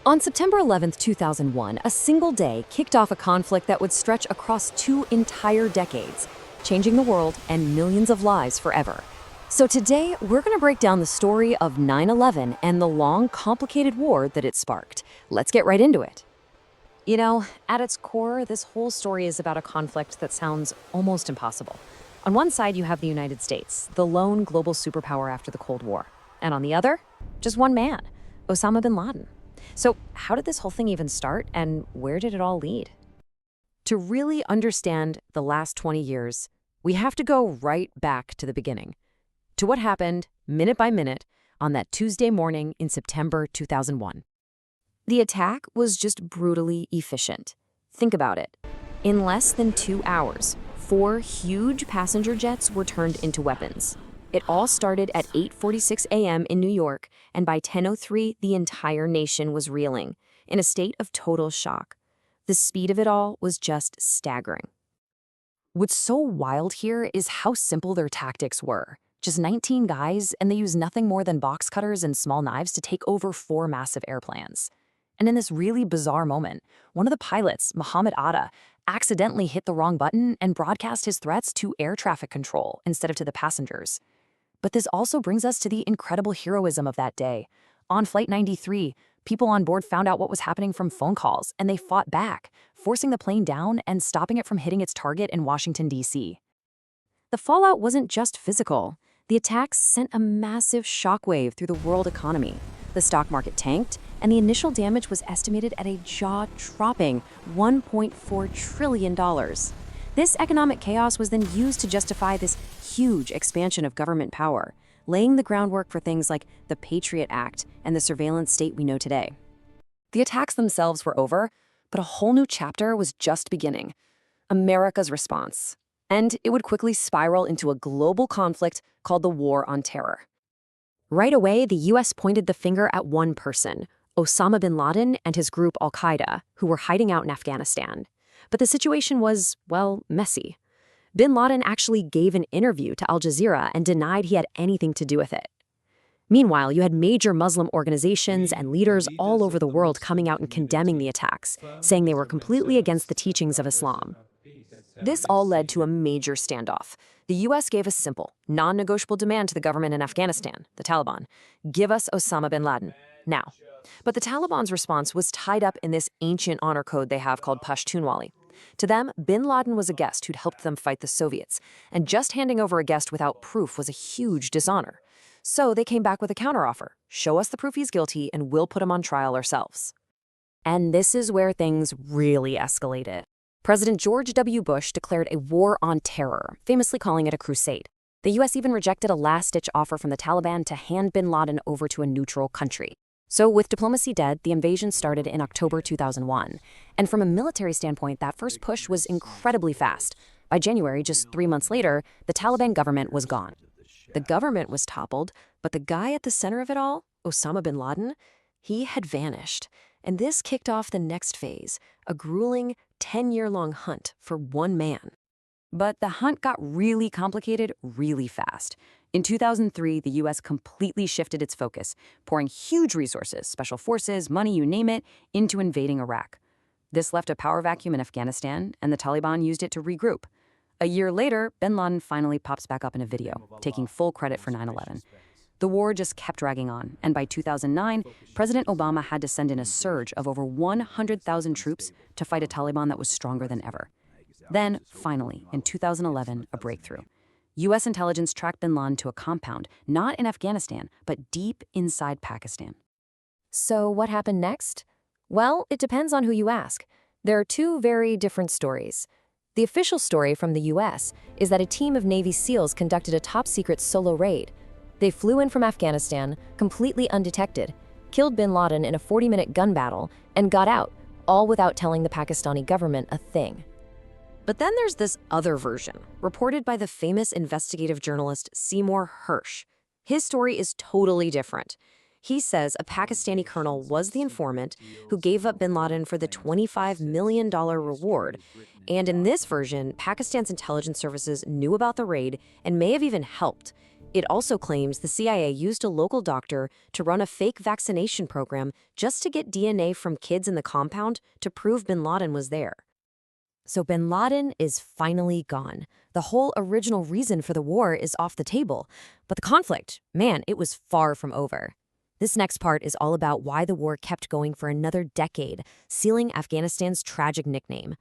On September 11, 2001, a single day kicked off a conflict that would stretch across 2 entire decades, changing the world and millions of lives forever. So today, we're going to break down the story of 9/11 and the long, complicated war that it sparked. Let's get right into it. You know, at its core, this whole story is about a conflict that sounds almost impossible. On one side, you have the United States, the lone global superpower after the Cold War. And on the other, just one man, Osama bin Laden. So, how did this whole thing even start, and where did it all lead? To really understand the last 20 years, we have to go right back to the beginning, to what happened, minute by minute, on that Tuesday morning in September 2001. The attack was just brutally efficient. Think about it. In less than 2 hours, 4 huge passenger jets were turned into weapons. It all started at 8:46 a.m. in New York, and by 10:03, the entire nation was reeling, in a state of total shock. The speed of it all was just staggering. What's so wild here is how simple their tactics were. Just 19 guys, and they used nothing more than box cutters and small knives to take over 4 massive airplanes. And in this really bizarre moment, one of the pilots, Mohammed Atta, accidentally hit the wrong button and broadcast his threats to air traffic control instead of to the passengers. But this also brings us to the incredible heroism of that day. On Flight 93, people on board found out what was happening from phone calls, and they fought back, forcing the plane down and stopping it from hitting its target in Washington, D.C. The fallout wasn't just physical. The attacks sent a massive shockwave through the world economy. The stock market tanked, and the initial damage was estimated at a jaw-dropping $1.4 trillion. This economic chaos was then used to justify this huge expansion of government power, laying the groundwork for things like the Patriot Act and the surveillance state we know today. The attacks themselves were over, but a whole new chapter was just beginning: America's response. And it would quickly spiral into a global conflict called the War on Terror. Right away, the U.S. pointed the finger at one person, Osama bin Laden and his group Al-Qaeda, who were hiding out in Afghanistan. But the situation was, well, messy. Bin Laden actually gave an interview to Al Jazeera and denied he had anything to do with it. Meanwhile, you had major Muslim organizations and leaders all over the world coming out and condemning the attacks, saying they were completely against the teachings of Islam. This all led to a major standoff. The U.S. gave a simple, non-negotiable demand to the government in Afghanistan, the Taliban: give us Osama bin Laden, now. But the Taliban's response was tied up in this ancient honor code they have called Pashtunwali. To them, bin Laden was a guest who'd helped them fight the Soviets, and just handing over a guest without proof was a huge dishonor. So they came back with a counteroffer: show us the proof he's guilty and we'll put him on trial ourselves. And this is where things really escalated. President George W. Bush declared a war on terror, famously calling it a crusade. The U.S. even rejected a last-ditch offer from the Taliban to hand bin Laden over to a neutral country. So with diplomacy dead, the invasion started in October 2001. And from a military standpoint, that first push was incredibly fast. By January, just 3 months later, the Taliban government was gone. The government was toppled, but the guy at the center of it all, Osama bin Laden, he had vanished. And this kicked off the next phase, a grueling 10-year-long hunt for one man. But the hunt got really complicated really fast. In 2003, the U.S. completely shifted its focus, pouring huge resources, special forces, money, you name it, into invading Iraq. This left a power vacuum in Afghanistan, and the Taliban used it to regroup. A year later, bin Laden finally pops back up in a video, taking full credit for 9/11. The war just kept dragging on, and by 2009, President Obama had to send in a surge of over 100,000 troops to fight a Taliban that was stronger than ever. Then, finally, in 2011, a breakthrough. U.S. intelligence tracked bin Laden to a compound, not in Afghanistan, but deep inside Pakistan. So what happened next? Well, it depends on who you ask. There are 2 very different stories. The official story from the U.S. is that a team of Navy SEALs conducted a top-secret solo raid. They flew in from Afghanistan, completely undetected, killed bin Laden in a 40-minute gun battle, and got out, all without telling the Pakistani government a thing. But then there's this other version, reported by the famous investigative journalist Seymour Hersh. His story is totally different. He says a Pakistani colonel was the informant who gave up bin Laden for the $25 million reward. And in this version, Pakistan's intelligence services knew about the raid and may have even helped. It also claims the CIA used a local doctor to run a fake vaccination program just to get DNA from kids in the compound to prove bin Laden was there. So bin Laden is finally gone. The whole original reason for the war is off the table. But the conflict, man, it was far from over. This next part is all about why the war kept going for another decade, sealing Afghanistan's tragic nickname.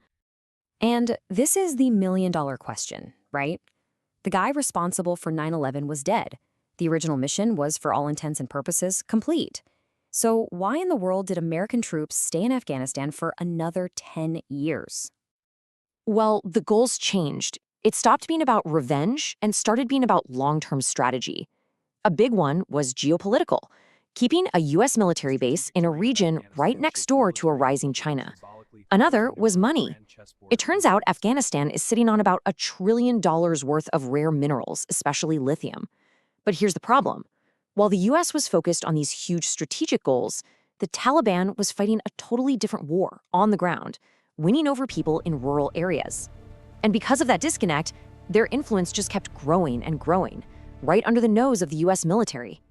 And this is the million-dollar question, right? The guy responsible for 9/11 was dead. The original mission was, for all intents and purposes, complete. So why in the world did American troops stay in Afghanistan for another 10 years? Well, the goals changed. It stopped being about revenge and started being about long-term strategy. A big one was geopolitical, keeping a U.S. military base in a region right next door to a rising China. Another was money. It turns out Afghanistan is sitting on about $1 trillion worth of rare minerals, especially lithium. But here's the problem. While the U.S. was focused on these huge strategic goals, the Taliban was fighting a totally different war on the ground, winning over people in rural areas. And because of that disconnect, their influence just kept growing and growing, right under the nose of the U.S. military.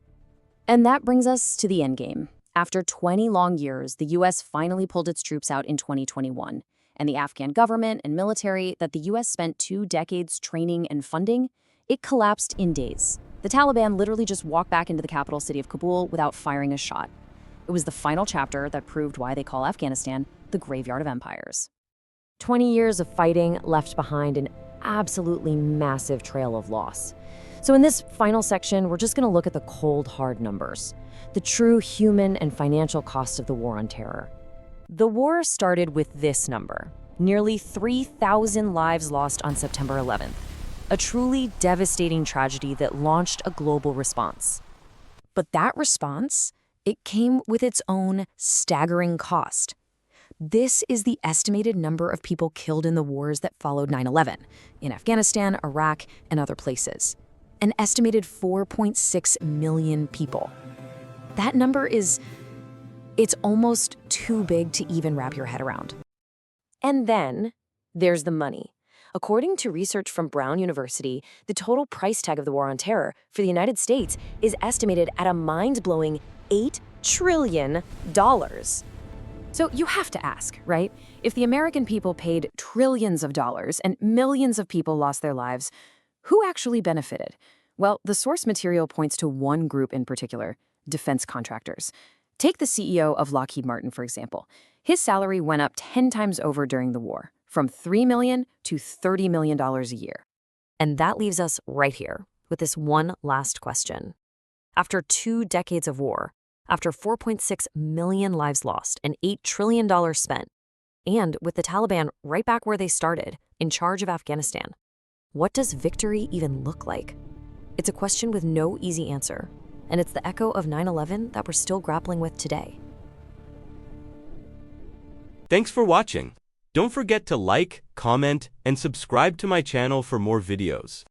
And that brings us to the endgame. After 20 long years, the U.S. finally pulled its troops out in 2021, and the Afghan government and military that the U.S. spent 2 decades training and funding, it collapsed in days. The Taliban literally just walked back into the capital city of Kabul without firing a shot. It was the final chapter that proved why they call Afghanistan the graveyard of empires. 20 years of fighting left behind an absolutely massive trail of loss. So in this final section, we're just going to look at the cold, hard numbers, the true human and financial cost of the war on terror. The war started with this number, nearly 3,000 lives lost on September 11th, a truly devastating tragedy that launched a global response. But that response, it came with its own staggering cost. This is the estimated number of people killed in the wars that followed 9/11, in Afghanistan, Iraq, and other places. An estimated 4.6 million people. That number it's almost too big to even wrap your head around. And then there's the money. According to research from Brown University, the total price tag of the war on terror for the United States is estimated at a mind-blowing $8 trillion. So you have to ask, right? If the American people paid trillions of dollars and millions of people lost their lives, who actually benefited? Well, the source material points to one group in particular, defense contractors. Take the CEO of Lockheed Martin, for example. His salary went up 10 times over during the war, from $3 million to $30 million a year. And that leaves us right here with this one last question. After 2 decades of war, after 4.6 million lives lost and $8 trillion spent, and with the Taliban right back where they started, in charge of Afghanistan, what does victory even look like? It's a question with no easy answer, and it's the echo of 9/11 that we're still grappling with today. Thanks for watching. Don't forget to like, comment, and subscribe to my channel for more videos.